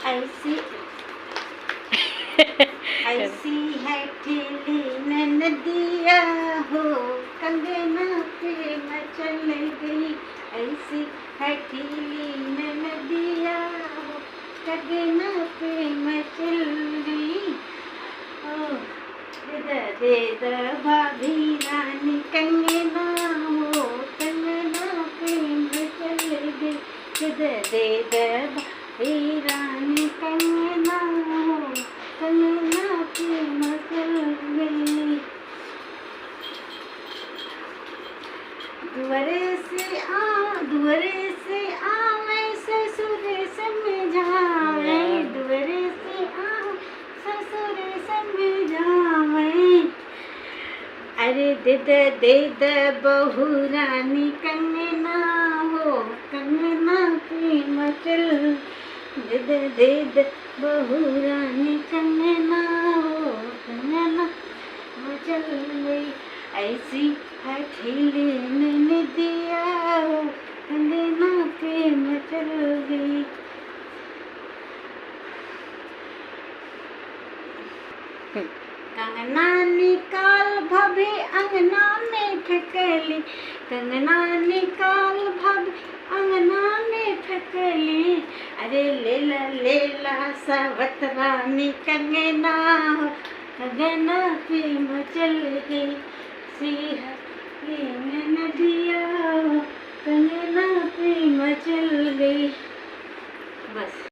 ऐसी ऐसी है ठेली नदिया हो, कंगना पे मचल गई। ऐसी है ठेली नदिया हो, कंगना पे मचल गई। ओ दे द भाभी रानी कंगना हो, कंगना पे मचल गई। दे द भाभी रानी कंगना हो, कंगना पे मचल गई। दुअरे से आवे ससुर समझावे, दुअरे से आवे ससुर समझावे। अरे दे द बहू रानी कंगना हो, कंगना पे मचल। दे द बहू रानी कंगना हो, कंगना मचल गई। ऐसी है ठेली नदिया हो, कंगना पे मचल गई। कंगना निकाल भाभी अंगना में ठकली, कंगना निकाल भाभी अंगना में ठकली। अरे लेला सावत रानी कंगना हो, कंगना पे मचल गई। सिया नदिया हो, कंगना पे मचल गई। बस।